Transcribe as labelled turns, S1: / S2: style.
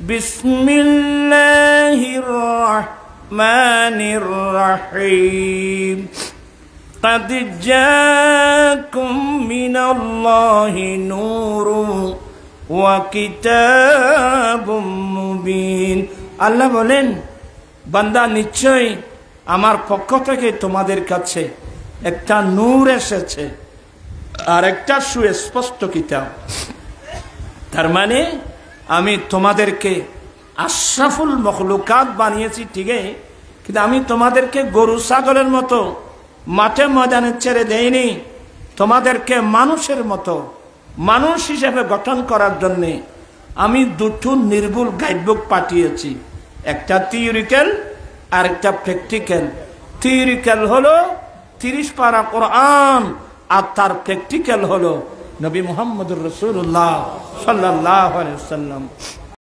S1: বিসমিল্লাহির রহমানির রহিম قد جاءكم من الله نور وكتاب مبين আল্লাহ বলেন বান্দা নিশ্চয় আমার পক্ষ থেকে তোমাদের কাছে একটা নূর এসেছে আর একটা সুস্পষ্ট কিতাব। তার মানে আমি তোমাদেরকে আশরাফুল মখলুকাত বানিয়েছি ঠিকই, কিন্তু আমি তোমাদেরকে গরু ছাগলের মতো মাঠে ময়দানে ছেড়ে দেইনি। তোমাদেরকে মানুষের মতো মানুষ হিসেবে গঠন করার জন্য আমি দুটো নির্ভুল গাইডবুক পাঠিয়েছি, একটা থিওরিক্যাল আর একটা প্র্যাকটিক্যাল। থিওরিক্যাল হলো 30 পারা কোরআন, আর তার প্র্যাকটিক্যাল হলো নবী মুহাম্মদুর রাসূলুল্লাহ সাল্লাল্লাহু আলাইহি ওয়াসাল্লাম।